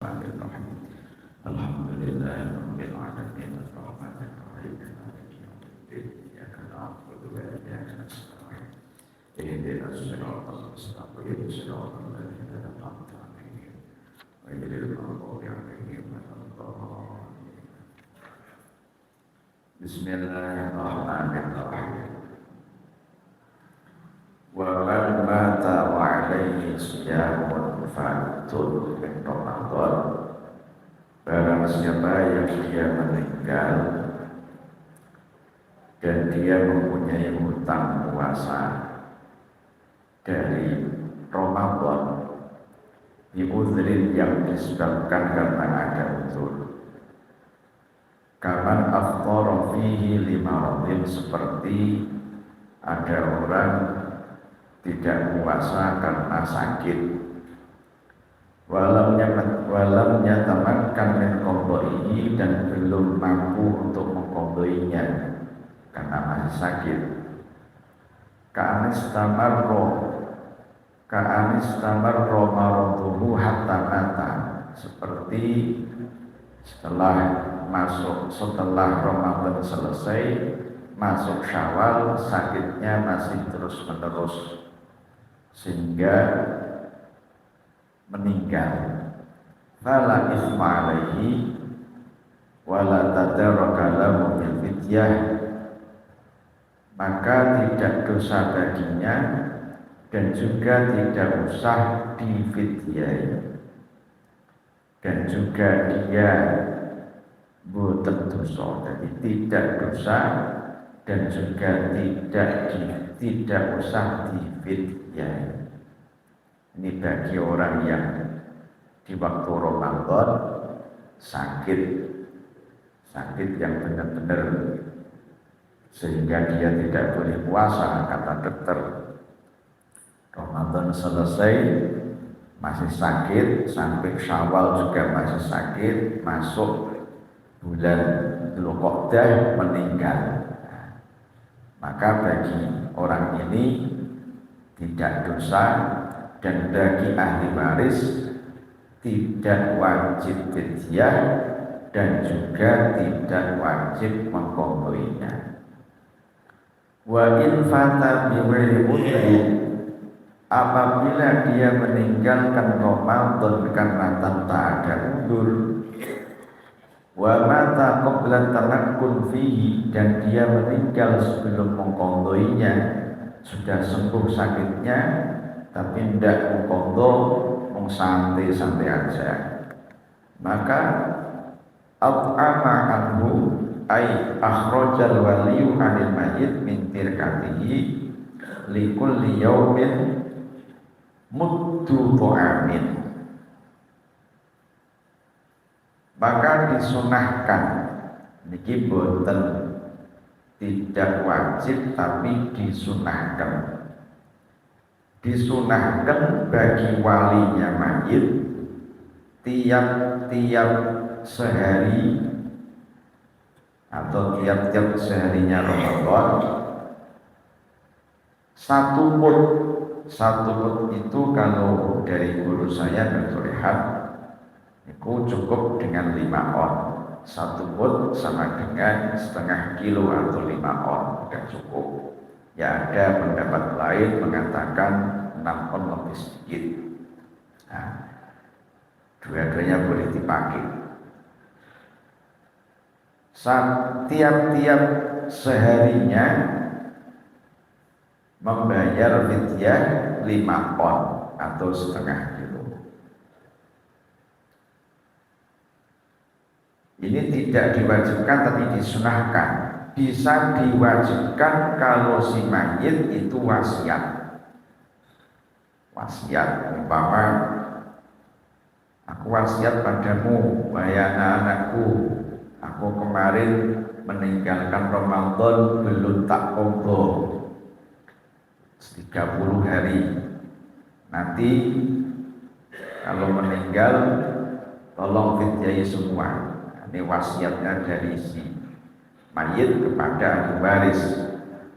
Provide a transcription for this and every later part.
Bismillahirrahmanirrahim. Alhamdulillahirabbil alamin arrahmanir rahim maliki yaumiddin iyyaka na'budu wa iyyaka nasta'in ihdinas siratal mustaqim siratal ladzina an'amta 'alaihim ghairil maghdubi 'alaihim waladdallin. Bismillahirrahmanirrahim. Wa man mata wa 'alaihi siyamun fa'tul min Ramadan. Barang siapa yang dia meninggal dan dia mempunyai hutang puasa dari Ramadan diuzrin yang disebabkan karena ada uzur. Kaman afthara fihi limaradin, seperti ada orang tidak puasa karena sakit. Walam nyatamakkan min qadaihi, dan belum mampu untuk mengqadainya karena masih sakit. Ka'anis tamarro maraduhu hatta mata, seperti setelah Ramadan selesai, masuk Syawal, sakitnya masih terus menerus sehingga meninggal. Fala isma alaihi wala tadarraka lahu bil fidyah, maka tidak dosa baginya dan juga tidak usah difidyah, dan juga dia boten dosa, jadi tidak dosa dan juga tidak usah difidyah. Ini bagi orang yang di waktu Ramadan sakit yang benar-benar sehingga dia tidak boleh puasa. Kata dokter, Ramadan selesai masih sakit, sampai Syawal juga masih sakit, masuk bulan Dzulqa'dah meninggal. Maka bagi orang ini tidak dosa, dan bagi ahli waris tidak wajib fidyah dan juga tidak wajib mengqadainya. Wa in fata bi ghairi udhrin, apabila dia meninggalkan Ramadan karena tanpa ada udzur, wa mata qabla tamakkun fihi, dan dia meninggal sebelum mengqadainya, sudah sembuh sakitnya tapi tidak mengqadha, santai-santai aja, maka at'ama anhu ay akhrajal waliyu anil mayyit min tirkatihi likulli yaumin muddu ta'amin, maka disunahkan, niki boten tidak wajib tapi disunahkan bagi walinya mayit tiap-tiap sehari atau tiap-tiap seharinya Ramadan satu mud itu, kalau dari guru saya Dr. Rehat, itu cukup dengan 5 on. 1 mud sama dengan setengah kilo atau 5 on, sudah cukup. Ya, ada pendapat lain mengatakan 6 on lebih sedikit. Nah, dua-duanya boleh dipakai. Tiap-tiap seharinya membayar fidyah 5 on atau setengah kilo. Ini tidak diwajibkan tapi disunahkan. Bisa diwajibkan kalau si mayit itu wasiat, umpama aku wasiat padamu, wahai anak-anakku, aku kemarin meninggalkan Ramadan belum tak qadha 30 hari, nanti kalau meninggal tolong fidyai semua. Ini wasiatnya dari si mayit kepada ahli waris,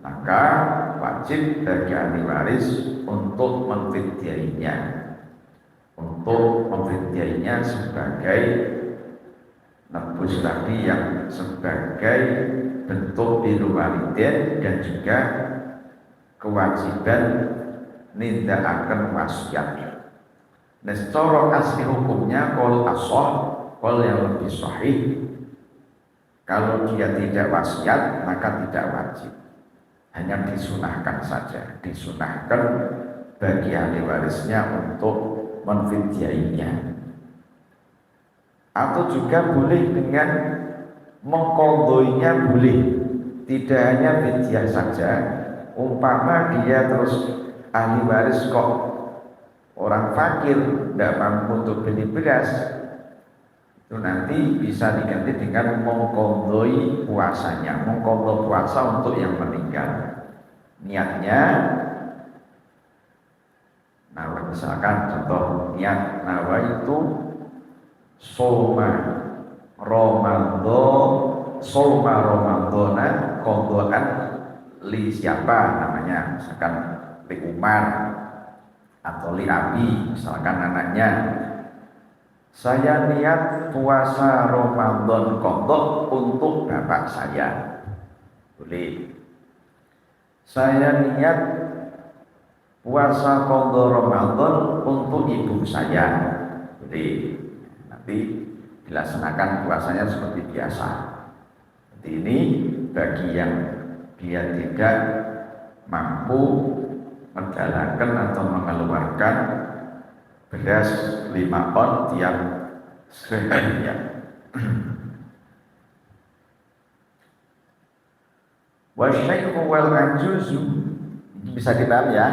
maka wajib bagi ahli waris untuk memfidyainya, untuk memfidyainya sebagai nebus tadi yang sebagai bentuk birrul walidain dan juga kewajiban nindakaken wasiat. Nah, secara asli hukumnya qaul ashah, qaul yang lebih sahih, kalau dia tidak wasiat maka tidak wajib, hanya disunahkan saja, disunahkan bagi ahli warisnya untuk menfidyainya. Atau juga boleh dengan mengqadhoinya, boleh, tidak hanya fidyah saja. Umpama dia terus ahli waris kok orang fakir, tidak mampu untuk beli beras, itu nanti bisa diganti dengan mengqadhoi puasanya, mengqadho puasa untuk yang meninggal. Niatnya, nah misalkan contoh niat nawa itu Soma Ramadhana qadhaan li siapa namanya, misalkan li Umar atau li Abi, misalkan anaknya, saya niat puasa Ramadan qadha untuk bapak saya, boleh. Saya niat puasa qadha Ramadan untuk ibu saya, boleh. Nanti dilaksanakan puasanya seperti biasa. Jadi ini bagi yang dia tidak mampu menjalankan atau mengeluarkan beras 5 on tiap seharinya. Wasyaikhu wal ajuzu, bisa dipahami ya.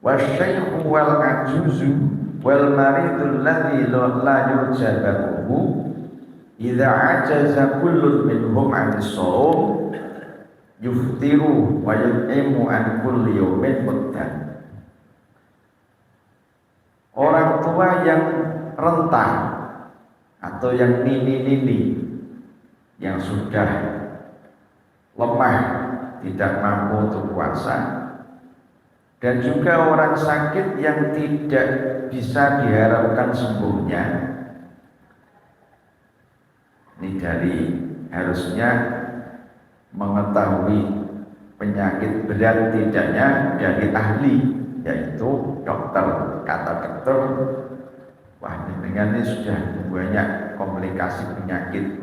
Wasyaikhu wal ajuzu wal maridul ladzi la yurja baruhu idza ajaza kullun minhum 'anis shaum yuftiru wa yut'imu an kulli yawmin muddan. Orang tua yang renta atau yang nini-nini yang sudah lemah, tidak mampu untuk puasa, dan juga orang sakit yang tidak bisa diharapkan sembuhnya. Ini dari harusnya mengetahui penyakit berat tidaknya dari ahli, yaitu dokter. Kata dokter, wah dengan ini sudah banyak komplikasi penyakit,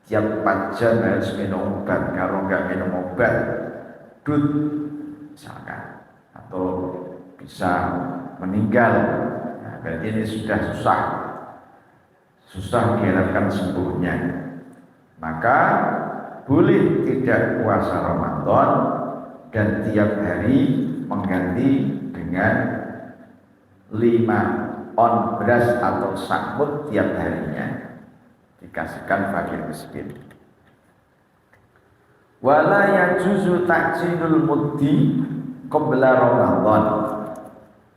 tiap 4 jam harus minum obat, kalau nggak minum obat dut misalkan, atau bisa meninggal. Nah, berarti ini sudah susah diharapkan sembuhnya. Maka boleh tidak puasa Ramadan dan tiap hari mengganti dengan 5 on beras atau sakmut tiap harinya, dikasihkan fakir miskin. Wala yajuzu ta'jilul muddi qabla Ramadan.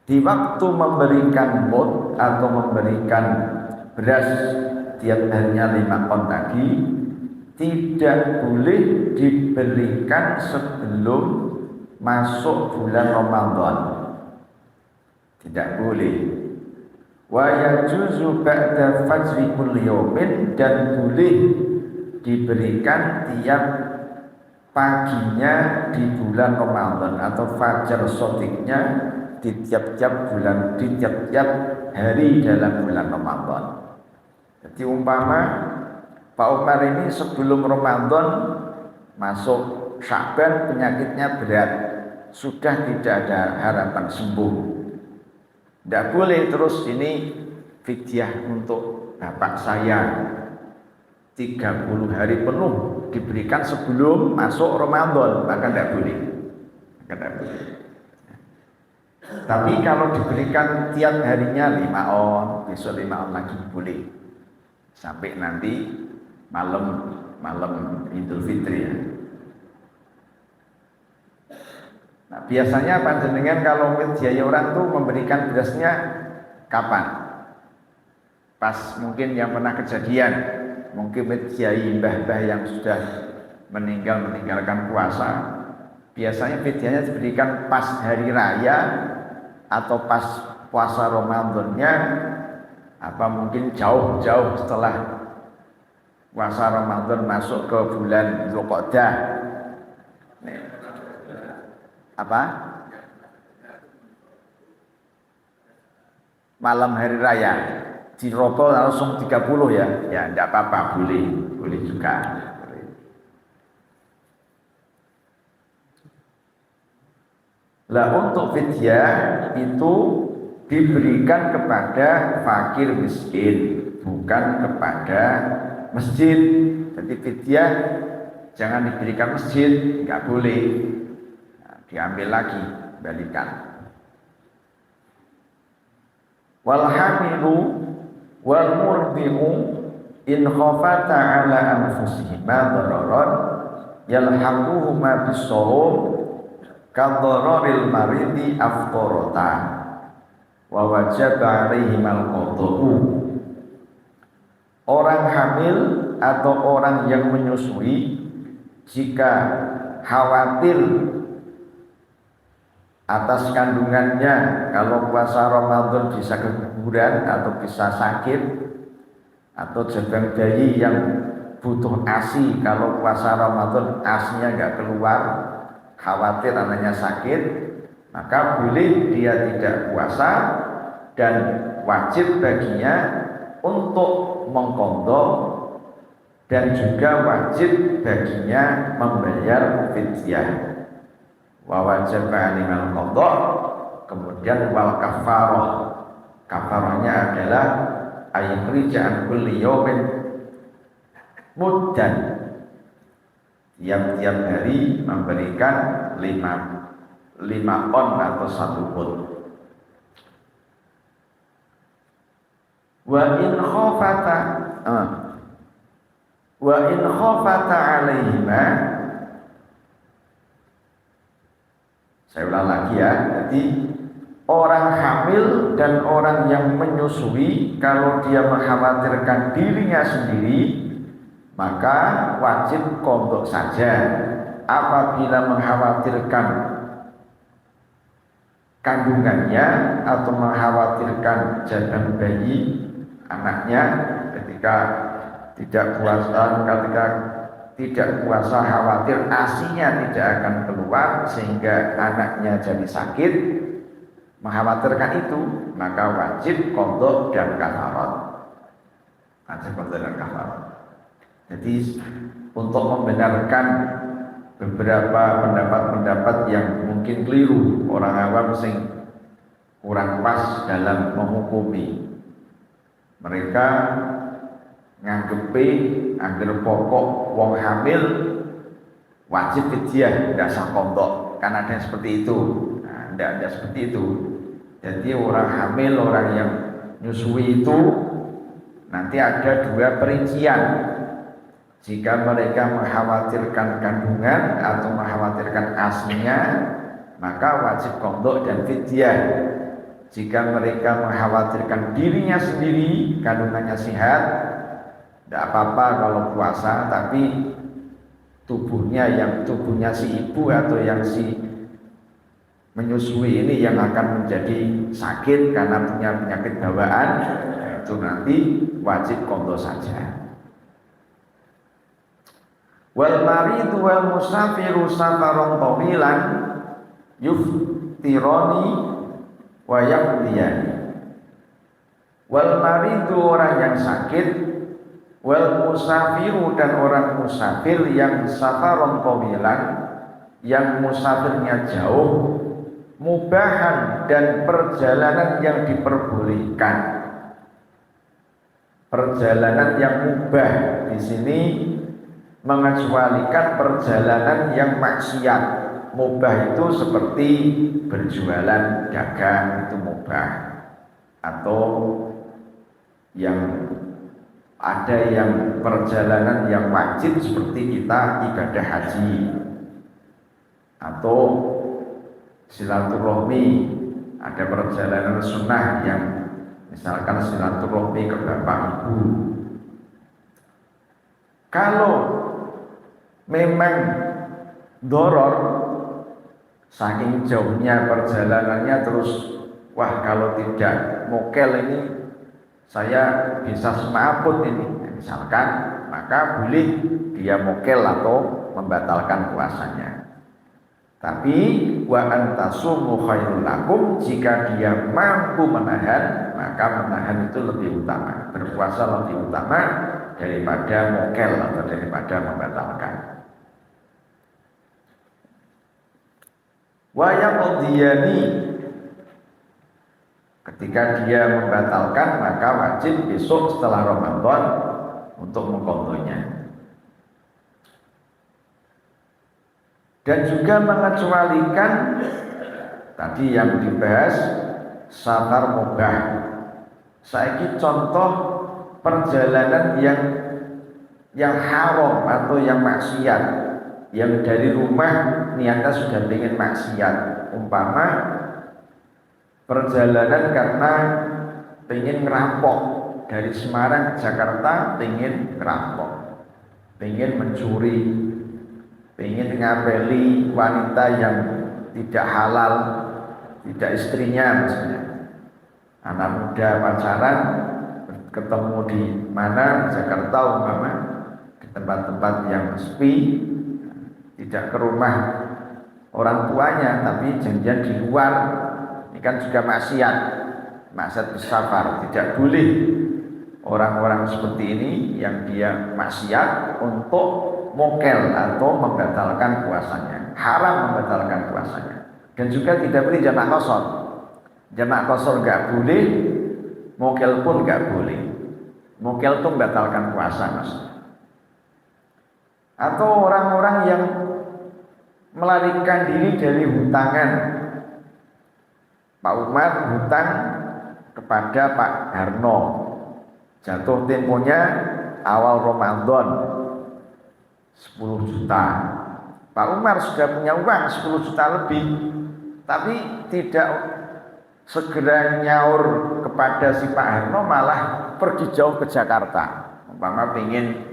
Di waktu memberikan mud atau memberikan beras tiap harinya 5 on tadi, tidak boleh diberikan sebelum masuk bulan Ramadan. Tidak boleh. Wa yajuzu ba'da fajri kulli yawmin, dan boleh diberikan tiap paginya di bulan Ramadan atau fajar sotiknya di tiap-tiap bulan, di tiap-tiap hari dalam bulan Ramadan. Jadi umpama Pak Umar ini sebelum Ramadan masuk Sya'ban penyakitnya berat, sudah tidak ada harapan sembuh, tidak boleh terus ini fidyah untuk bapak saya 30 hari penuh diberikan sebelum masuk Ramadan, maka tidak boleh. Tapi kalau diberikan tiap harinya 5 on, besok 5 on lagi boleh, sampai nanti malam Idul Fitri ya. Nah, biasanya panjenengan kalau biaya orang tuh memberikan berasnya kapan? Pas mungkin yang pernah kejadian, mungkin kiai mbah-mbah yang sudah meninggalkan puasa, biasanya fidyahnya diberikan pas hari raya atau pas puasa Ramadannya, apa mungkin jauh-jauh setelah puasa Ramadan masuk ke bulan Dzulqa'dah. Apa? Malam hari raya. Ciroto langsung 30 ya. Ya, enggak apa-apa, boleh juga. Lah untuk fidyah itu diberikan kepada fakir miskin, bukan kepada masjid. Jadi fidyah jangan diberikan masjid, enggak boleh. Nah, diambil lagi, balikan. Wal hamilu wal murdi'u in khafata ala anfusihima dararan yalhaquhuma bis-shawm kadhararil maridi afqarata wa wajaba alaihimal qada'u. Orang hamil atau orang yang menyusui jika khawatir atas kandungannya, kalau puasa Ramadan bisa keguguran atau bisa sakit, atau jabang bayi yang butuh ASI, kalau puasa Ramadan ASI-nya nggak keluar, khawatir anaknya sakit, maka boleh dia tidak puasa dan wajib baginya untuk mengqadha dan juga wajib baginya membayar fidyah. Wa wajib alimal qadha, kemudian wal kafarah. Kafarahnya adalah aykhrija kulli yawmin muddan, tiap-tiap hari memberikan 5 on atau 1 mud. Wa in khafata alaihima, saya ulang lagi ya. Jadi orang hamil dan orang yang menyusui, kalau dia mengkhawatirkan dirinya sendiri, maka wajib qadha saja. Apabila mengkhawatirkan kandungannya atau mengkhawatirkan jabang bayi anaknya, ketika tidak puasa khawatir ASI-nya tidak akan keluar sehingga anaknya jadi sakit, mengkhawatirkan itu, maka wajib qadha dan kafarat. Wajib qadha dan kafarat. Jadi untuk membenarkan beberapa pendapat-pendapat yang mungkin keliru, orang awam sing kurang pas dalam menghukumi, mereka nganggepi angger pokok wong hamil wajib fidyah, tidak sah qadha. Kan ada yang seperti itu. Nah, tidak ada seperti itu. Jadi orang hamil, orang yang nyusui itu nanti ada 2 perincian. Jika mereka mengkhawatirkan kandungan atau mengkhawatirkan ASI-nya, maka wajib qadha dan fidyah. Jika mereka mengkhawatirkan dirinya sendiri, kandungannya sehat, tidak apa-apa kalau puasa, tapi tubuhnya si ibu atau yang si menyusui ini yang akan menjadi sakit karena punya penyakit bawaan, itu nanti wajib qadha saja. Wal maridu wal musafiru safaron tawilan yuftirani wa yaqdiyani. Wal maridu orang yang sakit, wal musafiru dan orang musafir yang safaron tawilan, yang musafirnya jauh, mubahan dan perjalanan yang diperbolehkan. Perjalanan yang mubah di sini mengecualikan perjalanan yang maksiat. Mubah itu seperti berjualan dagang, itu mubah. Atau yang ada yang perjalanan yang wajib seperti kita ibadah haji atau silaturahmi. Ada perjalanan sunnah yang misalkan silaturahmi ke bapak ibu. Kalau memang doror, saking jauhnya perjalanannya terus wah kalau tidak mokel ini saya bisa semaput ini, misalkan, maka boleh dia mokel atau membatalkan puasanya. Tapi wa antasumu khairul lakum, jika dia mampu menahan, maka menahan itu lebih utama, berpuasa lebih utama daripada mokel atau daripada membatalkan. Wa yaqdiyani, ketika dia membatalkan maka wajib besok setelah Ramadan untuk mengqadhonya. Dan juga mengecualikan tadi yang dibahas safar mubah. Saiki contoh perjalanan yang haram atau yang maksiat, yang dari rumah niatnya sudah ingin maksiat, umpama perjalanan karena ingin ngerampok dari Semarang ke Jakarta, ingin ngerampok, ingin mencuri, ingin ngapeli wanita yang tidak halal, tidak istrinya misalnya. Anak muda pacaran ketemu di mana, Jakarta umpama, di tempat-tempat yang sepi, tidak ke rumah orang tuanya tapi janjian di luar. Ini kan juga maksiat bersafar. Tidak boleh orang-orang seperti ini yang dia maksiat untuk mokel atau membatalkan puasanya, haram membatalkan puasanya. Dan juga tidak boleh jamak qashar. Jamak qashar enggak boleh, mokel pun enggak boleh. Mokel itu membatalkan puasa, Mas. Atau orang-orang yang melarikan diri dari hutangan. Pak Umar hutang kepada Pak Harno, jatuh temponya awal Ramadan 10 juta. Pak Umar sudah punya uang 10 juta lebih, tapi tidak segera nyaur kepada si Pak Harno, malah pergi jauh ke Jakarta. Umpama pengen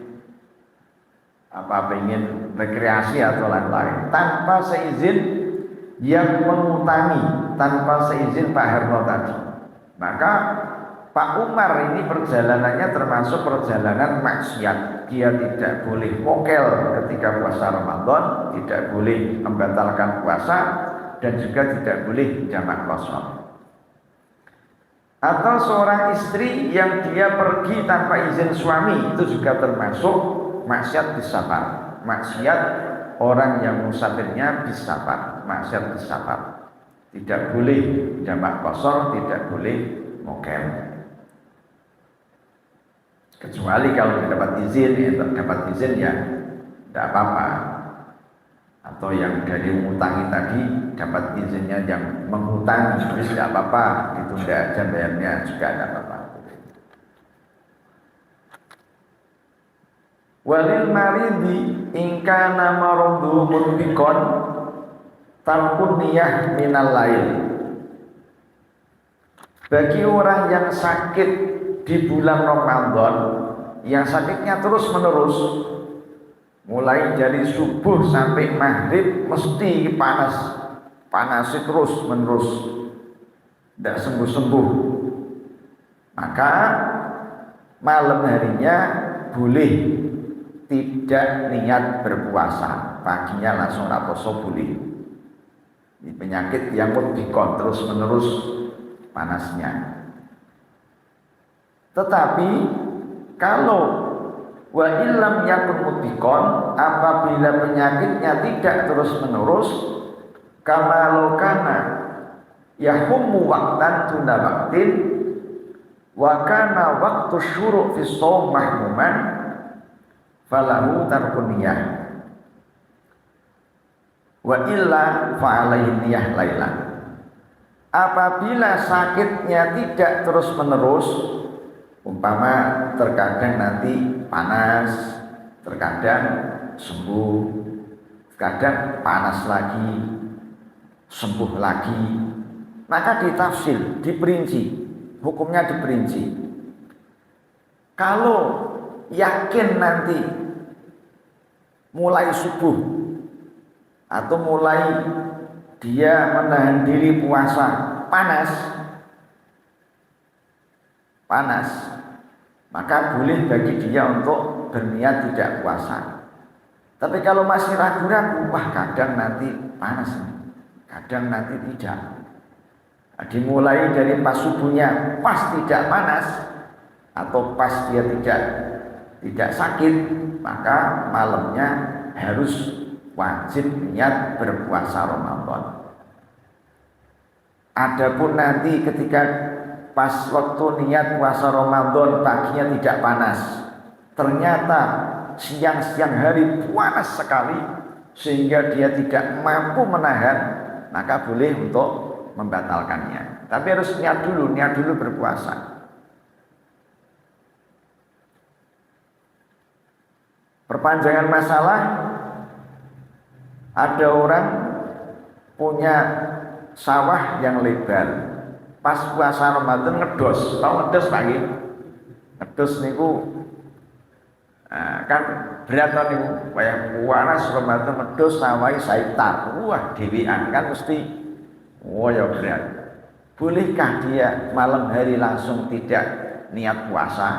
rekreasi atau lain-lain, tanpa seizin yang mengutangi, tanpa seizin Pak Harno tadi. Maka Pak Umar ini perjalanannya termasuk perjalanan maksiat. Dia tidak boleh mokel ketika puasa Ramadan, tidak boleh membatalkan puasa, dan juga tidak boleh jamak qashar. Atau seorang istri yang dia pergi tanpa izin suami, itu juga termasuk maksiat bisafar. Maksiat orang yang musafirnya bisafar, maksiat bisafar. Tidak boleh jamak qashar, tidak boleh mokel. Kecuali kalau dapat izin, ya tidak apa-apa. Atau yang dari mengutangi tadi dapat izinnya yang mengutangi, tidak apa-apa, itu tidak ada bayarnya juga tidak apa-apa. Walil maridi ingkana maradhu mudbikon talqun niyah minal lail. Bagi orang yang sakit di bulan Ramadan, yang sakitnya terus menerus, mulai dari subuh sampai maghrib mesti panas terus menerus, tidak sembuh-sembuh, maka malam harinya boleh tidak niat berpuasa, paginya langsung raposo boleh. Ini penyakit yang mudbikon, terus menerus panasnya. Tetapi kalau wa illam yakun mudbikon, apabila penyakitnya tidak terus menerus, kamalokana yahummu waqtan tunda waqtin wa kana waqtu syuru' fi shaum mahmuman falahu tarkun niyah wa illa fa'alaihi niyah lailan. Apabila sakitnya tidak terus menerus, umpama terkadang nanti panas, terkadang sembuh, terkadang panas lagi, sembuh lagi, maka ditafsir, diperinci, hukumnya diperinci. Kalau yakin nanti mulai subuh atau mulai dia menahan diri puasa panas, panas, maka boleh bagi dia untuk berniat tidak puasa. Tapi kalau masih ragu-ragu, wah kadang nanti panas, kadang nanti tidak. Dimulai dari pas subuhnya pas tidak panas atau pas dia tidak sakit, maka malamnya harus wajib niat berpuasa Ramadan. Adapun nanti ketika pas waktu niat puasa Ramadan paginya tidak panas, ternyata siang-siang hari panas sekali sehingga dia tidak mampu menahan, maka boleh untuk membatalkannya. Tapi harus niat dulu berpuasa. Perpanjangan masalah, ada orang punya sawah yang lebar, pas puasa Ramadan ngedos, tahu ngedos lagi? Ngedos niku kan berat niku, kayak panas Ramadan ngedos sawai saitar, wah dewean kan mesti, ya berat. Bolehkah dia malam hari langsung tidak niat puasa?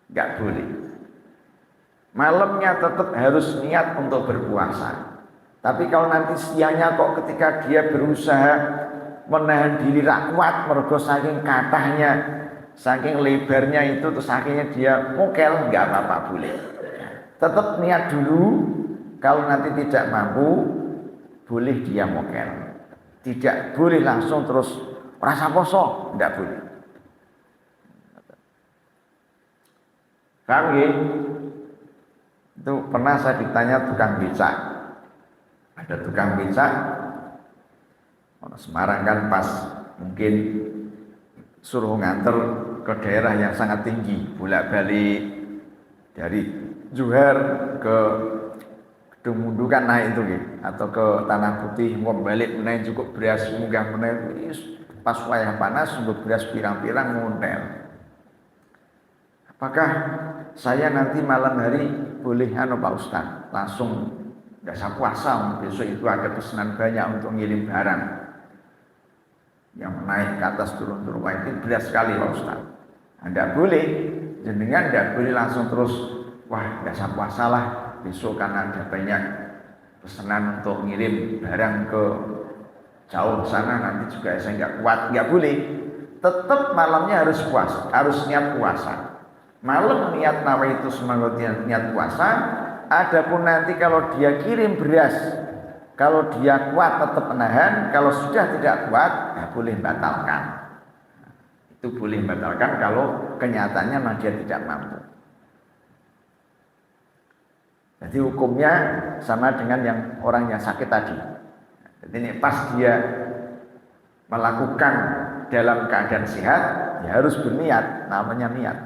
Enggak boleh. Malamnya tetap harus niat untuk berpuasa. Tapi kalau nanti siangnya kok ketika dia berusaha menahan diri kuat mergo saking kathahnya, saking lebarnya itu, terus akhirnya dia mokel, enggak apa-apa, boleh. Tetap niat dulu, kalau nanti tidak mampu boleh dia mokel. Tidak boleh langsung terus rasa poso, enggak boleh. Paham ya? Itu pernah saya ditanya tukang becak. Ada tukang becak Semarang kan pas mungkin suruh nganter ke daerah yang sangat tinggi, bolak-balik dari Juher ke Gedung Mundu kan naik itu gitu, atau ke Tanah Putih mau balik menaik cukup beras munggah menaik pas wayah panas untuk beras pirang-pirang nguntel. Apakah saya nanti malam hari boleh Pak Ustaz langsung dasar puasa, besok itu ada pesanan banyak untuk ngirim barang yang naik ke atas turun-turun, itu berat sekali Pak Ustaz. Anda boleh, jenengan tidak boleh langsung terus wah dasar puasa lah, besok karena ada banyak pesanan untuk ngirim barang ke jauh sana nanti juga saya nggak kuat, nggak boleh. Tetap malamnya harus puasa, harus niat puasa. Malam niat nawaitu semangat niat puasa. Adapun nanti kalau dia kirim beras, kalau dia kuat tetap menahan, kalau sudah tidak kuat ya boleh batalkan. Itu boleh batalkan kalau kenyataannya memang dia tidak mampu. Jadi hukumnya sama dengan yang orang yang sakit tadi. Jadi ini pas dia melakukan dalam keadaan sehat, ya harus berniat, namanya niat.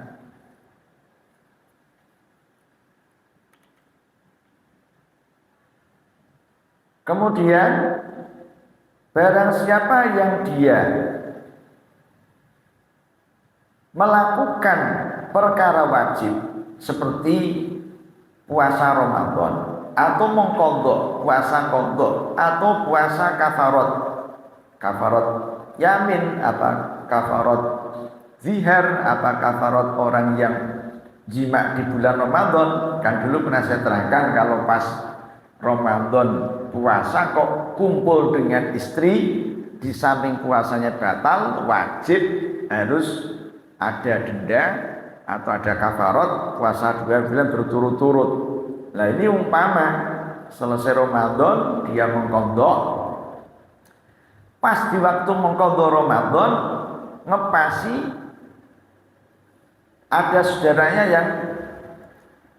Kemudian barang siapa yang dia melakukan perkara wajib seperti puasa Ramadan atau mengqadha puasa qadha atau puasa kafarat yamin, apa kafarat zihar, apa kafarat orang yang jima di bulan Ramadan. Kan dulu pernah saya terangkan kalau pas Ramadan puasa kok kumpul dengan istri, di samping puasanya batal, wajib harus ada denda atau ada kafarat puasa 2 bulan berturut-turut. Nah ini umpama selesai Ramadan dia mengqadha, pas di waktu mengqadha Ramadan ngepasi ada saudaranya yang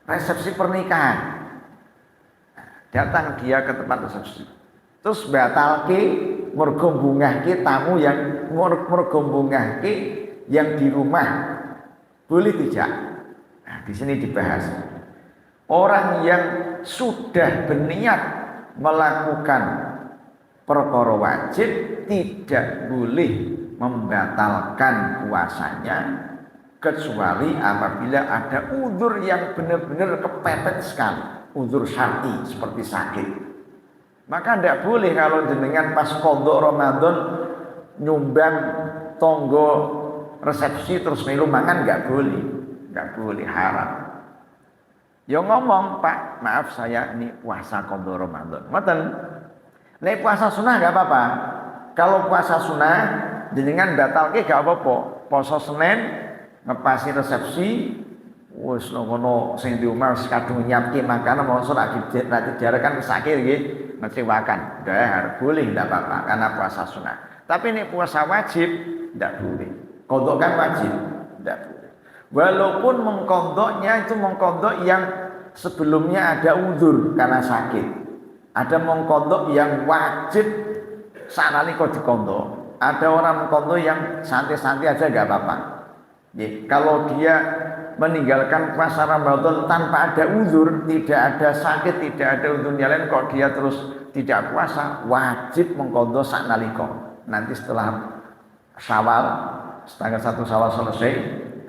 resepsi pernikahan. Datang dia ke tempat resepsi, terus batalke mergo bungahke tamu yang mergo bungahke yang di rumah, boleh tidak? Nah, di sini dibahas orang yang sudah berniat melakukan perkara wajib tidak boleh membatalkan puasanya kecuali apabila ada uzur yang benar-benar kepepet sekali. Uzur syar'i seperti sakit, maka tidak boleh kalau jenengan pas qadha Ramadan nyumbang tonggo resepsi terus melu mangan nggak boleh, haram. Ya ngomong, Pak, maaf saya ini puasa qadha Ramadan. Ngoten. Nek puasa sunah nggak apa-apa. Kalau puasa sunah jenengan batalke gak apa-apa. Poso Senin ngepasi resepsi wis ngono sing di omah wis kadung nyiapke makanan mongso lagi dijarekan sakit nggih ngecewakan. Nggak boleh ndak apa-apa karena puasa sunah. Tapi nek puasa wajib ndak boleh. Qadha kan wajib ndak boleh. Walaupun mengkodoknya itu mengkodok yang sebelumnya ada uzur karena sakit. Ada mengkodok yang wajib saknalika dikondok. Ada orang mengkodok yang santai-santai aja nggak apa-apa. Kalau dia meninggalkan puasa Ramadan tanpa ada uzur, tidak ada sakit, tidak ada uzurnya lain, kok dia terus tidak puasa, wajib mengkodok saknalika. Nanti setelah Syawal, tanggal 1 Syawal selesai,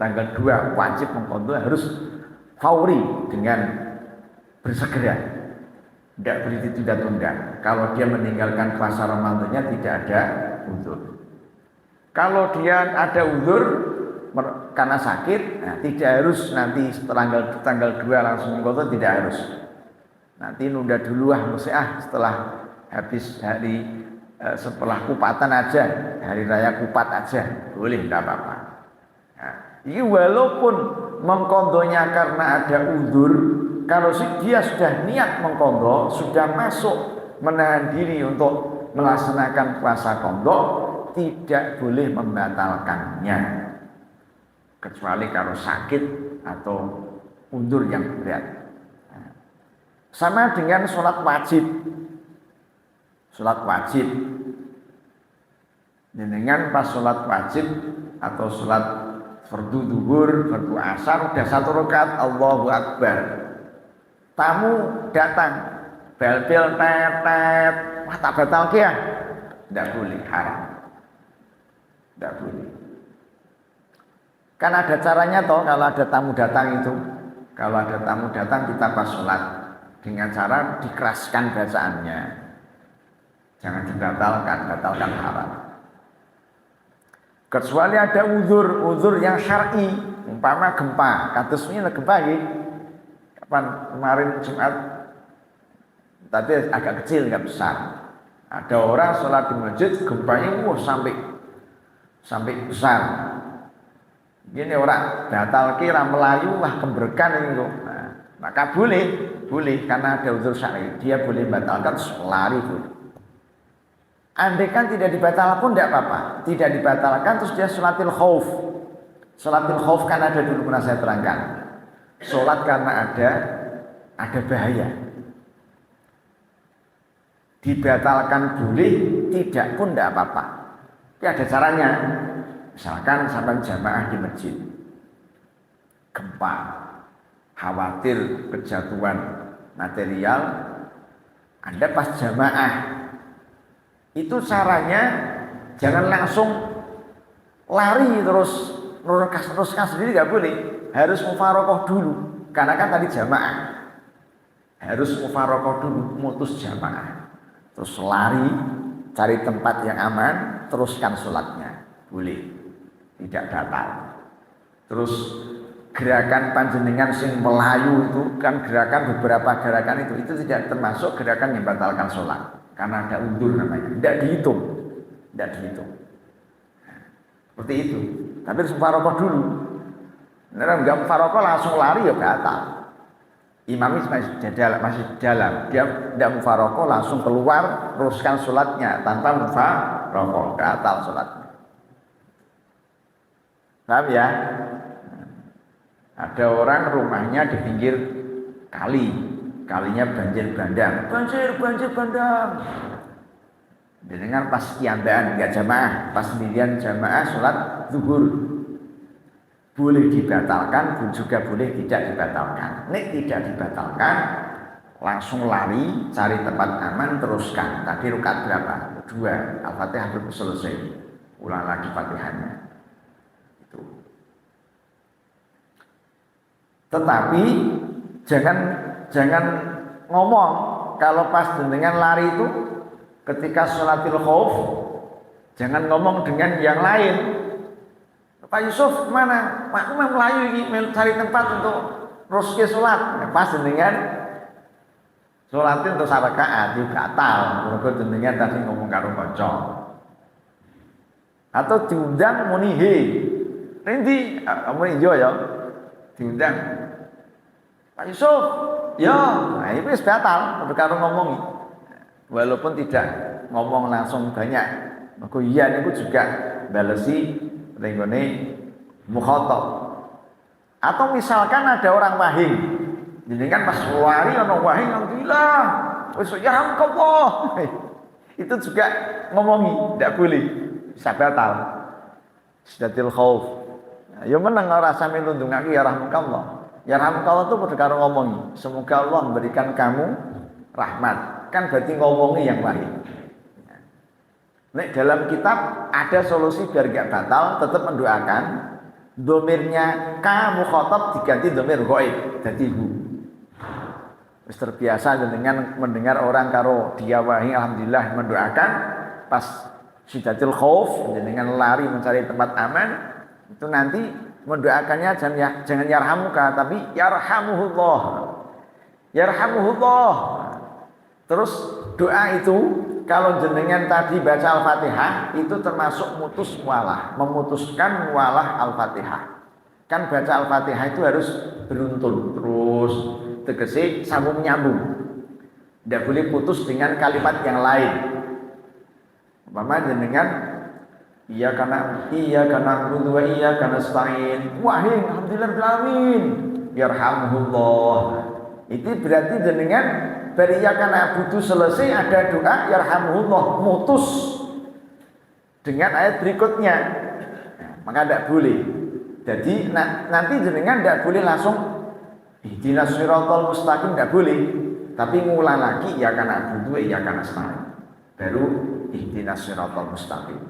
tanggal 2 wajib mengqadha, harus fauri dengan bersegera, tidak boleh ditunda-tunda. Kalau dia meninggalkan puasa Ramadannya tidak ada uzur. Kalau dia ada uzur karena sakit, nah, tidak harus nanti tanggal 2 langsung mengqadha, tidak harus. Nanti nunda dulu setelah habis hari setelah kupatan aja, hari raya kupat aja, boleh, tidak apa-apa. Nah, ini walaupun mengkondonya karena ada uzur, kalau dia sudah niat mengkondo, sudah masuk menahan diri untuk melaksanakan puasa kondo, tidak boleh membatalkannya, kecuali kalau sakit atau uzur yang berat. Nah, sama dengan sholat wajib. Sholat wajib, dengan pas sholat wajib atau sholat fardu duhur, fardu asar, udah 1 rakaat Allahu Akbar. Tamu datang, bel-bel tetet, wah tak batal ya? Tidak boleh, haram. Tidak boleh. Kan ada caranya toh, kalau ada tamu datang itu. Kalau ada tamu datang kita pas sholat dengan cara dikeraskan bacaannya. Jangan batalkan haram. Kecuali ada uzur yang syar'i, umpama gempa, kados ini gempa nggih. Kapan kemarin Jumat tadi agak kecil nggak besar. Ada orang sholat di masjid, gempanya sampai besar. Gini orang batal kira melayu wah kembrekan itu. Nah, maka boleh karena ada uzur syar'i, dia boleh batalkan lari itu. Andai kan tidak dibatalkan pun tidak apa-apa. Tidak dibatalkan terus dia sholatil khauf. Sholatil khauf kan ada dulu pernah saya terangkan. Sholat karena ada bahaya. Dibatalkan boleh, tidak pun tidak apa-apa. Tapi ada caranya. Misalkan sampai jamaah di masjid, gempa, khawatir kejatuhan material, Anda pas jamaah. Itu caranya jangan langsung lari teruskan sendiri, nggak boleh. Harus mufarokoh dulu, karena kan tadi jamaah. Harus mufarokoh dulu, mutus jamaah. Terus lari, cari tempat yang aman, teruskan sholatnya. Boleh, tidak batal. Terus gerakan panjenengan sing melayu itu kan beberapa gerakan itu tidak termasuk gerakan yang membatalkan sholat. Karena ada undur namanya, tidak dihitung. Seperti itu. Tapi harus mufarokoh dulu. Nah, enggak mufarokoh langsung lari ya batal. Imam masih dalam, dia tidak mufarokoh langsung keluar teruskan sholatnya tanpa mufarokoh, batal sholatnya. Paham ya? Ada orang rumahnya di pinggir kali. Kalinya banjir bandang. Dengan pas kiambaan enggak jamaah, pas sendirian jamaah sholat zuhur. Boleh dibatalkan, pun juga boleh tidak dibatalkan. Nek tidak dibatalkan, langsung lari, cari tempat aman, teruskan. Tadi rakaat berapa? 2. Al-Fatihah belum selesai. Ulang lagi Fatihahnya. Itu. Tetapi jangan ngomong kalau pas dengan lari itu ketika sholatil khauf, jangan ngomong dengan yang lain. Pak Yusuf mana? Aku mau melayu ini, mau cari tempat untuk ruske sholat. Pas dengan sholatin untuk sarakaat itu batal. Mereka jenengan tadi ngomong karo kanca. Atau diundang muni he. Rendi, kamu ijo ya. Diundang. Pak Yusuf, ya. Nah, itu batal. Karo ngomongi. Walaupun tidak ngomong langsung banyak. Maka iya niku juga balesi renggone mukhatab. Atau misalkan ada orang wahing. Jadi kan pas lari orang wahing alhamdulillah. Wis ya Allah. Itu juga ngomongi, tidak boleh. Bisa batal. Sidatil khauf. Ya menang ora sami nundungake ya rahmukallah. Ya rahmukallah itu pada karo ngomongi. Semoga Allah memberikan kamu rahmat. Kan berarti ngomongi yang wahing. Nek dalam kitab ada solusi biar gak batal, tetap mendoakan domirnya ka mukhatab diganti domir ghaib dadi hu. Wis terbiasa dengan mendengar orang karo dia wahi alhamdulillah mendoakan pas sidatul khauf dengan lari mencari tempat aman itu nanti mendoakannya jangan yarhamuka tapi yarhamuhullah. Yarhamuhullah. Terus doa itu kalau jenengan tadi baca Al-Fatihah itu termasuk memutuskan mualah Al-Fatihah. Kan baca Al-Fatihah itu harus beruntun terus tegese sambung nyambung. Tidak boleh putus dengan kalimat yang lain. Umpama jenengan iya karena budu wa iya karena stain. Wahai alhamdulillah alamin. Yarhamuhullah. Itu berarti jenengan beriyakan abudu selesai ada doa yarhamuhullah mutus dengan ayat berikutnya. Maka tidak boleh. Jadi nanti jenengan tidak boleh langsung ihdinas siratal mustaqim, tidak boleh. Tapi ngulang lagi ya kana abudu ya kana stain. Baru ihdinas siratal mustaqim.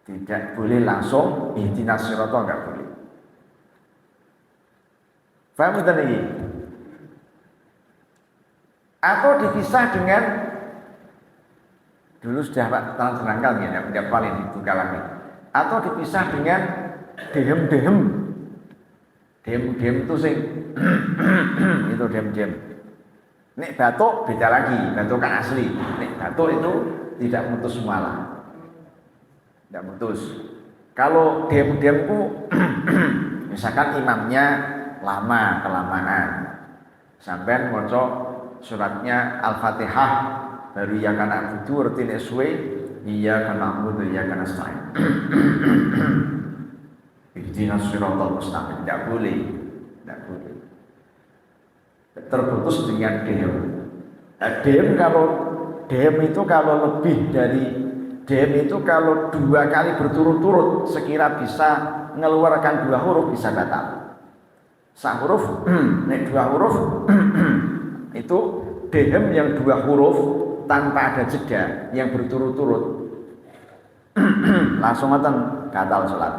Tidak boleh langsung ihdinas siratal, tidak boleh. Paham betul ini? Atau dipisah dengan dulu sudah Pak terangkan ya, tidak paling dibuka lagi. Atau dipisah dengan dehem-dehem. Dehem-dehem itu sing itu dehem-dehem. Nek batuk beda lagi, batuk kan asli. Nek batuk itu tidak mutus mualah. Tidak mutus. Kalau dehem-dehemku misalkan imamnya lama kelamaan. Sampai maca suratnya Al-Fatihah baru ya kana abudu rutine suwe iya kana abudu iya kana stain. Ihdinas siratal mustaqim. Tidak boleh. Terputus dengan dehem. Dehem itu kalau lebih dari dehem itu kalau 2 kali berturut-turut sekira bisa mengeluarkan 2 huruf bisa batal. Sak huruf, nek 2 huruf itu dehem yang 2 huruf tanpa ada jeda yang berturut-turut langsung ngoten batal salat.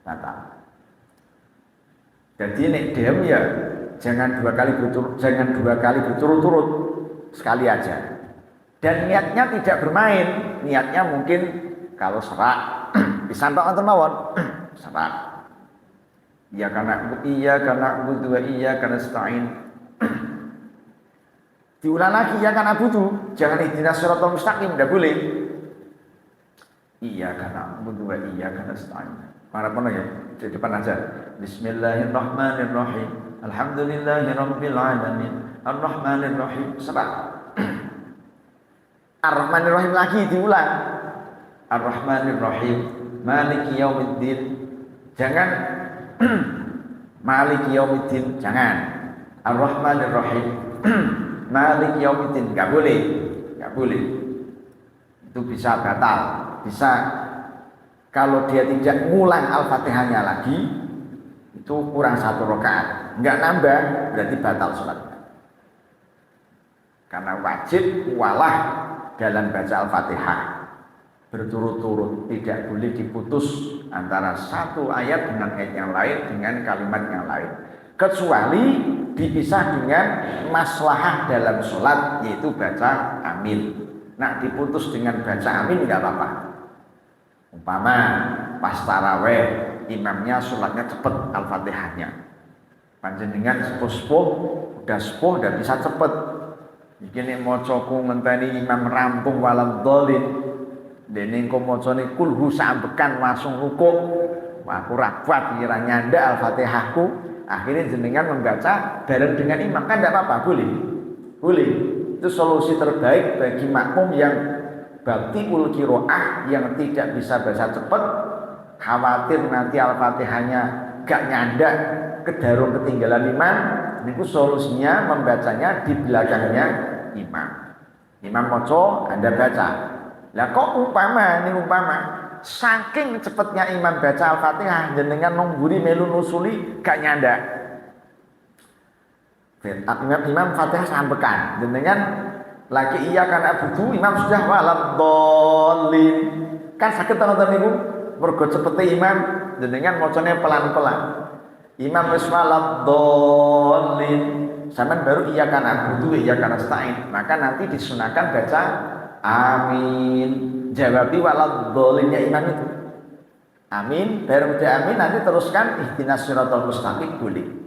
Batal. Jadi nek dehem ya jangan 2 kali berturut-turut sekali aja. Dan niatnya tidak bermain, niatnya mungkin kalau serak bisa tok ngoten mawon. Serak. Iya karena budu wa iya karena stain. Diulang lagi ya karena butuh, jangan ihdinas siratal mustaqim, tidak boleh. Iya karena butuh, iya karena stain. Mana pun ya, di depan aja. Bismillahirrahmanirrahim. Alhamdulillahirabbil alamin. Arrahmanirrahim. Serah. Ar-Rahmanir-Rahim lagi diulang. Ar-Rahmanir-Rahim. Maliki yaumiddin. Jangan Maliki yaumiddin, jangan. Ar-Rahmanir-Rahim. Malik yaumiddin, enggak boleh. Itu bisa batal. Bisa kalau dia tidak ngulang Al-Fatihahnya lagi itu kurang 1 rakaat. Enggak nambah berarti batal salatnya. Karena wajib walah dalam baca Al-Fatihah berturut-turut, tidak boleh diputus antara satu ayat dengan ayat yang lain dengan kalimat yang lain. Kecuali dipisah dengan maslahah dalam sholat yaitu baca amin. Nah diputus dengan baca amin tidak apa-apa. Umpama pas taraweh imamnya sholatnya cepet Al-Fatihahnya. Panjenengan sepuh-sepuh udah bisa cepet. Iki nek macaku ngenteni imam rampung waladhdallin. Dene engko macane kulhu sambekan langsung rukuk. Wah, aku ra kuat kira nyanda Al-Fatihahku. Akhirnya jenengan membaca bareng dengan imam kan tidak apa-apa, boleh. Boleh. Itu solusi terbaik bagi makmum yang batiul qiraah yang tidak bisa baca cepat, khawatir nanti Al-Fatihahnya gak nyanda kedarung ketinggalan imam. Itu solusinya membacanya di belakangnya imam. Imam maca, Anda baca. Lah kok umpama saking cepatnya imam baca Al-Fatihah jenengan nungguri melu nusuli gak nyanda. Imam Fatihah sambekan jenengan lagi iya karena budu imam sudah waladhdallin. Kan saged nonton niku mergo cepete imam jenengan macane pelan-pelan. Imam wis waladhdallin. Sampeyan baru iya karena budu iya karena stain. Maka nanti disunahkan baca amin. Jawabi waladhdallinnya imam itu. Amin, baru baca amin nanti teruskan ihdinas siratal mustaqim boleh.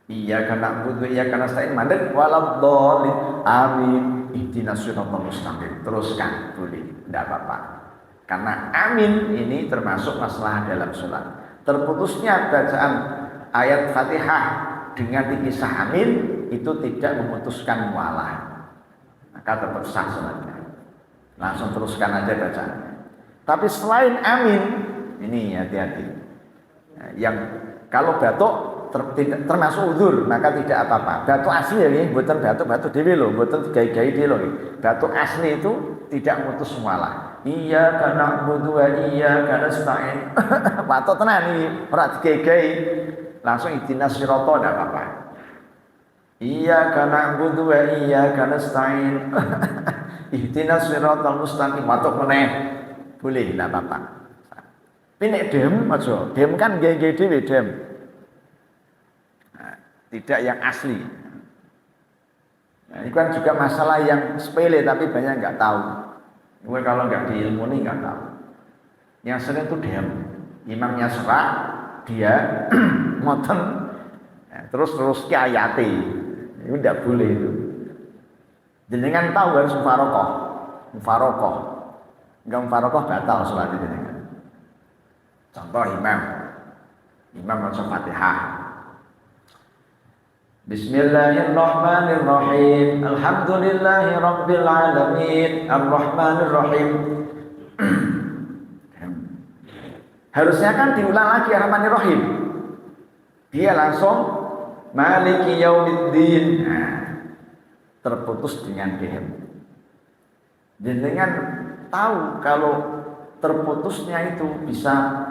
Iyyaka na'budu wa iyyaka nasta'in mandek waladhdallin. Amin, ihdinas siratal mustaqim. Teruskan boleh, tidak apa-apa. Karena amin ini termasuk masalah dalam sholat. Terputusnya bacaan ayat Fatihah dengan dipisah amin itu tidak memutuskan mualah. Maka tetap sah sholatnya. Langsung teruskan aja bacaannya. Tapi selain amin, ini hati-hati. Yang kalau batuk termasuk udzur, maka tidak apa-apa. Batuk asli ya nih, bukan batuk dhewe lho, bukan gai-gai dhewe lho. Batuk asli itu tidak mutus mualah. Iyyaka na'budu wa iyyaka nasta'in. Batuk tenan iki, ora digai-gai. Langsung ihdinas sirata ndak apa-apa. Iyyaka na'budu wa iyyaka nasta'in. Ihdinas siratal mustaqim. Batuk meneh. Boleh ndak apa-apa. Pinek dem aja. Dem kan gai-gai dhewe dem. Tidak yang asli. Nah, ini kan juga masalah yang sepele tapi banyak nggak tahu. Gue kalau nggak diilmuni nggak tahu. Yang sering itu diam. Imamnya serak, dia ngoten, terus ke ayati. Itu tidak boleh itu. Jenengan tahu harus mufarokoh. Nggak mufarokoh batal sholat jenengan. Contoh imam baca Fatihah. Bismillahirrahmanirrahim. Alhamdulillahi rabbil alamin. Ar-Rahmanirrahim. Harusnya kan diulang lagi Ar-Rahmanirrahim. Dia langsung Maliki Yaumiddin. Terputus dengan dihem. Jenengan tahu kalau terputusnya itu bisa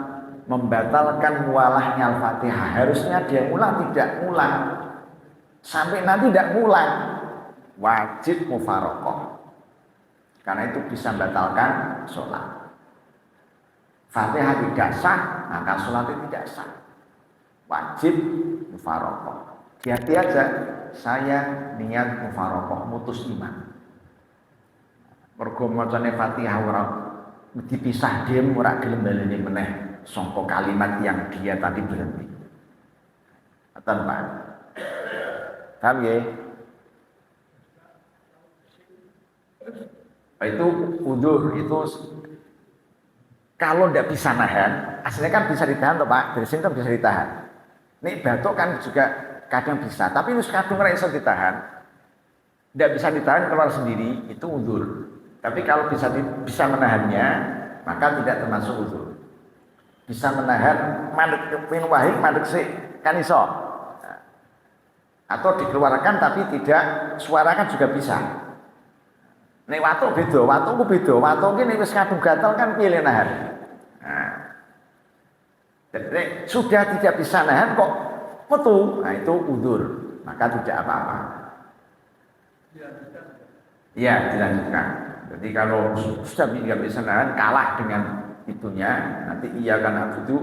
membatalkan mualahnya Al-Fatihah. Harusnya dia ulang, tidak ulang. Sampai nanti tidak ngulang, wajib mufarokoh karena itu bisa membatalkan sholat. Fatihah tidak sah, maka sholat tidak sah. Wajib mufarokoh. Hati-hati aja, saya niat mufarokoh mutus iman. Mergo macane Fatihah ora dipisah dhewe ora gelem baleni meneh sangka kalimat yang dia tadi berhenti. Aten Pak. Paham ya? Itu udzur, itu kalau tidak bisa nahan, aslinya kan bisa ditahan toh Pak, dari sini kan bisa ditahan. Nih batuk kan juga kadang bisa, tapi itu kadang nggak bisa ditahan, tidak bisa ditahan keluar sendiri, itu udzur. Tapi kalau bisa menahannya, maka tidak termasuk udzur. Bisa menahan mandek pin wahid mandek sih kan iso. Atau dikeluarkan tapi tidak suara kan juga bisa. Nek watuk beda, watuk iki nek wis kadung gatel kan piye nahan. Nah. Jadi sudah tidak bisa nahan kok metu, nah itu udzur, maka tidak apa-apa. Iya, dilanjutkan. Jadi kalau sudah tidak bisa nahan kalah dengan itunya, nanti iya kan itu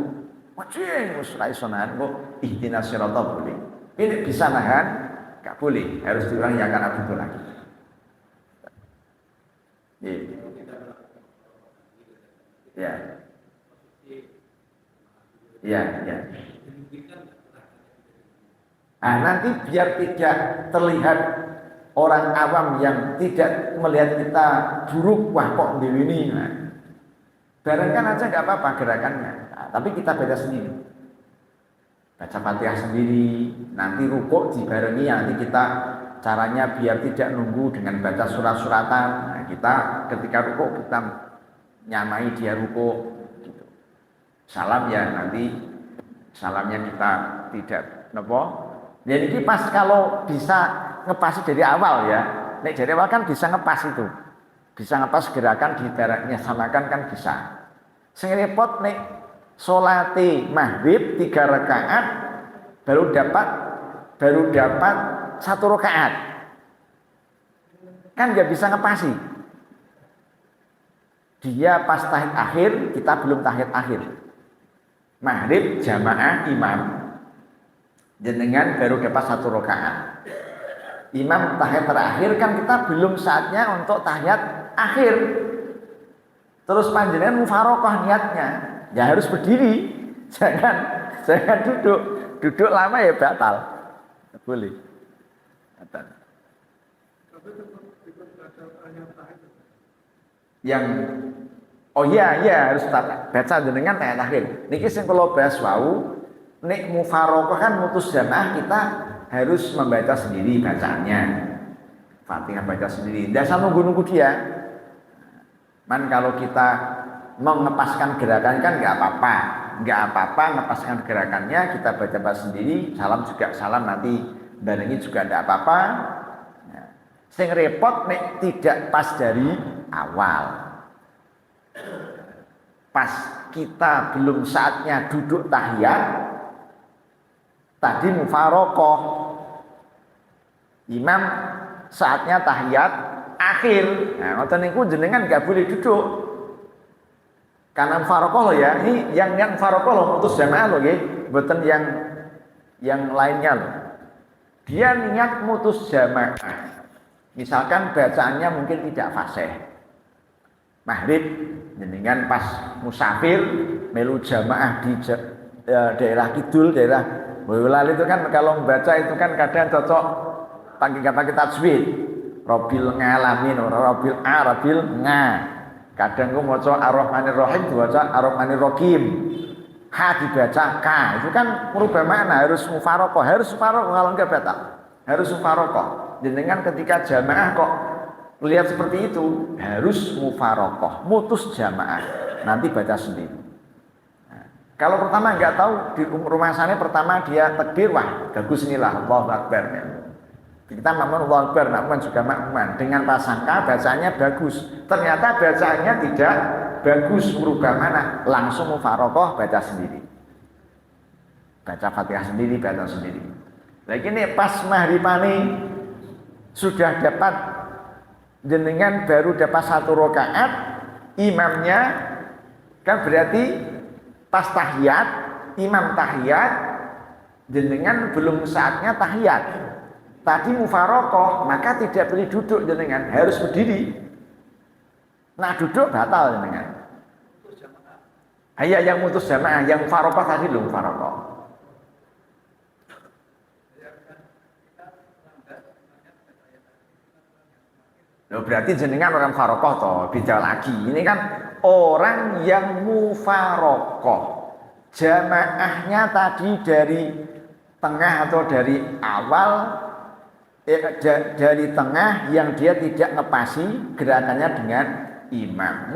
wajib wis ra iso nahan kok ihdinas siratal boleh. Ini bisa nahan, nggak boleh, harus diulangi ya karena betul lagi. Ya. Iya, iya. Nah, nanti biar tidak terlihat orang awam yang tidak melihat kita buruk, wah kok ini. Nah, barengkan aja nggak apa-apa gerakannya. Nah, tapi kita baca sendiri. Baca Fatihah sendiri, nanti rukuk dibarengi, nanti kita caranya biar tidak nunggu dengan baca surat-suratan. Nah, kita ketika rukuk kita nyamai dia rukuk gitu. Salam ya nanti salamnya kita tidak nopo. Jadi pas kalau bisa ngepasi dari awal ya. Nek dari awal kan bisa ngepas itu. Bisa ngepas gerakan dibaraknya samakan kan bisa. Sing repot nek salate maghrib 3 rakaat baru dapat 1 rakaat. Kan nggak bisa ngepasi. Dia pas tahiyat akhir, kita belum tahiyat akhir. Maghrib jamaah imam, jenengan baru dapat 1 rakaat. Imam tahiyat terakhir kan kita belum saatnya untuk tahiyat akhir. Terus panjenengan mufaroqah niatnya, ya harus berdiri, jangan duduk. Duduk lama ya batal. Boleh. Batal. Yang oh iya harus baca jenengan tahiyat akhir. Niki sing kula bahas wau, nek mufaroqah kan mutus jamaah kita harus membaca sendiri bacaannya. Fatihah baca sendiri. Tidak usah nunggu-nunggu dia. Man kalau kita mau ngepaskan gerakan kan nggak apa-apa ngepaskan gerakannya kita baca sendiri. Salam juga salam nanti barengi juga tidak apa-apa. Nah, sing repot nek tidak pas dari awal. Pas kita belum saatnya duduk tahiyat, tadi mufaroqah. Imam saatnya tahiyat akhir. Nah, ngoten niku jenengan enggak boleh duduk. Karena mufaroqah loh ya. Ini yang mufaroqah loh mutus jamaah loh nggih, mboten yang lainnya loh. Dia niat mutus jamaah. Misalkan bacaannya mungkin tidak fasih. Maghrib jenengan pas musafir melu jamaah di daerah kidul, daerah Boyolali itu kan kalau membaca itu kan kadang cocok pakai tajwid. Robil ngalamin, robil a, robil nga. Kadang gue mau coba ar-Rahmanir Rahim dibaca ar-Rahmanir Rahim. H dibaca K. Itu kan merubah makna, harus mufaroqah, kalau enggak batal. Harus mufaroqah. Jenengan ketika jamaah kok lihat seperti itu, harus mufaroqah, mutus jamaah. Nanti baca sendiri. Nah, kalau pertama enggak tahu di rumah sana pertama dia takbir, wah bagus inilah Allahu Akbar. Kita makmum Allahu Akbar, makmum juga makmuman. Dengan prasangka bacaannya bagus. Ternyata bacaannya tidak bagus, merubah mana? Langsung mufaroqah baca sendiri. Baca Fatihah sendiri, baca sendiri. Lagi ini pas mahribani sudah dapat jenengan baru dapat 1 rakaat, imamnya kan berarti pas tahiyat, imam tahiyat, jenengan belum saatnya tahiyat. Tadi mufaroqah, maka tidak boleh duduk jenengan, harus berdiri. Nah duduk batal jenengan. Ayah yang mutus jamaah, yang mufaroqah tadi belum mufaroqah. Loh, berarti jenengan orang mufaroqah toh, beda lagi. Ini kan orang yang mufaroqah. Jamaahnya tadi dari tengah atau dari awal. Dari tengah yang dia tidak ngepasi gerakannya dengan imam.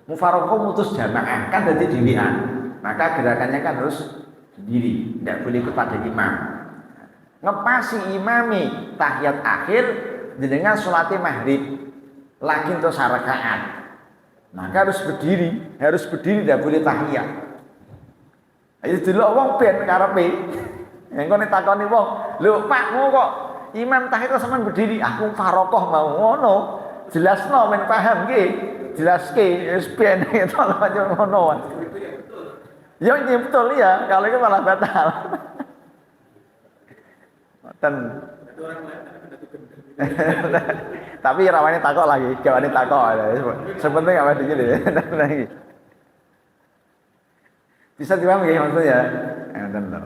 Mufaroqah mutus jamaah kan jadi dirian. Maka gerakannya kan harus sendiri, tidak boleh kepada imam. Ngepasi imami tahiyat akhir dengan sholat maghrib lagi untuk sarakaat. Maka harus berdiri tidak boleh tahiyat. Ayo dulu wong ben karepe. Engko nek takoni wong, "Lho, Pakmu kok imam tahiyat sampean berdiri, aku mufaroqah mau ngono." Jelasno men paham nggih. Jelaske wis ben itu aja ngono. Ya ini betul ya, kalau itu malah batal. Ten. Tapi rawane takok lagi, gawane takok. Sepenting apa dikit ya. Bisa dipahami ya maksudnya? Ngoten to.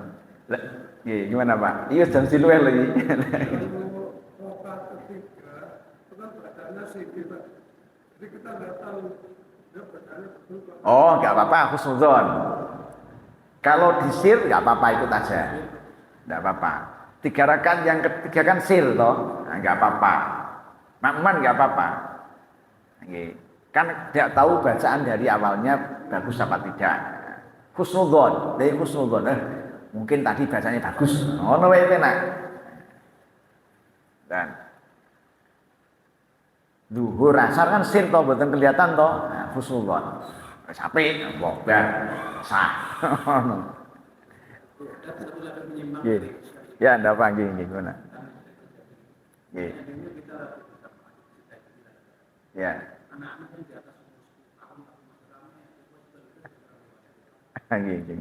Lah, gimana Pak? Iya jam siluwe lagi. Rokat ketiga itu kan bacaannya sipil, jadi kita nggak tahu dia bacanya betul kok. Oh, nggak apa-apa, husnuzon. Kalau disir nggak apa-apa, ikut aja. Nggak apa-apa. 3 rakaat yang ketiga kan sir toh, nah, nggak apa-apa. Makmuman nggak apa-apa. Oke. Kan tidak tahu bacaan dari awalnya bagus apa tidak. Husnuzon, dari husnuzon. Mungkin tadi bacanya bagus. Oh, no way enak. Dan duhur asar kan sir toh, betul kelihatan toh. Nah, husnuzon. Sapi, bokber, sah. Gini. Ya, anda panggil gimana? Gini. Ya. Gini.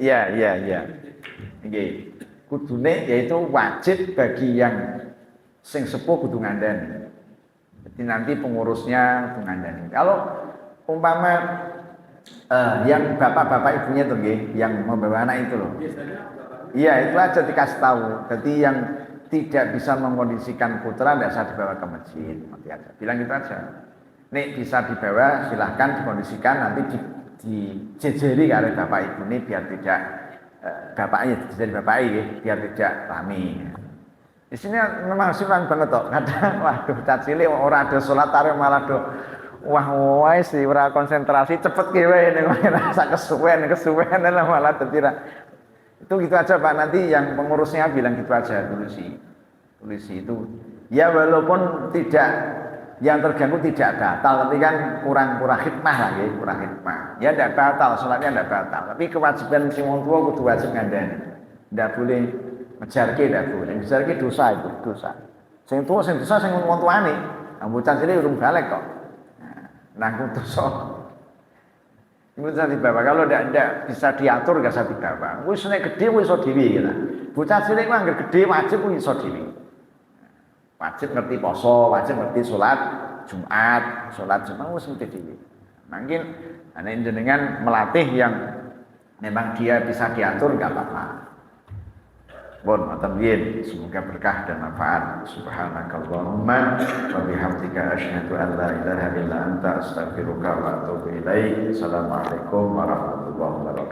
Ya. Gini. Kudune yaitu wajib bagi yang sing sepuh kudu ngandani. Jadi nanti pengurusnya kudu ngandani. Kalau umpama yang bapak-bapak ibunya tuh yang membawa anak itu loh. Iya, itu aja dikasih tahu. Jadi yang tidak bisa mengkondisikan putra tidak usah dibawa ke masjid, nanti aja. Bilang gitu aja. Nih bisa dibawa, silahkan dikondisikan, nanti dijejeri oleh bapak ibu ini biar tidak bapaknya jadi bapak ini biar tidak rame. Di sini memang silang banget toh. Kadang waduh cacile orang ada sholat tarawih malah do wah sih ora konsentrasi cepet kowe ning rasa kesuwen lah malah tertira. Itu gitu aja Pak, nanti yang pengurusnya bilang gitu aja tulisi itu. Ya walaupun tidak yang terganggu tidak batal, tapi kan kurang khidmah lagi, kurang khidmah. Ya tidak batal, sholatnya tidak batal. Tapi kewajiban si wong tua kudu wajib ngandani. Tidak boleh ngejarke, tidak boleh. Ngejarke dosa itu, dosa. Sing tua sing dosa sing wong tuane. Bocah cilik urung balik kok. Nanggung dosa. Itu bisa dibawa. Kalau tidak bisa diatur nggak bisa dibawa. Wis nek gede wis iso dhewe ya. Bocah cilik ku anggere gede wajib wis iso dhewe. Wajib ngerti poso, wajib ngerti sholat Jumat wis ngerti dhewe. Mungkin nek jenengan melatih yang memang dia bisa diatur nggak apa-apa. Bon, matamyin, semoga berkah dan manfaat. Subhanakallahumma wa bihamdika asyhadu an la ilaha illa anta astaghfiruka wa atubu ilaik. Assalamualaikum warahmatullahi wabarakatuh.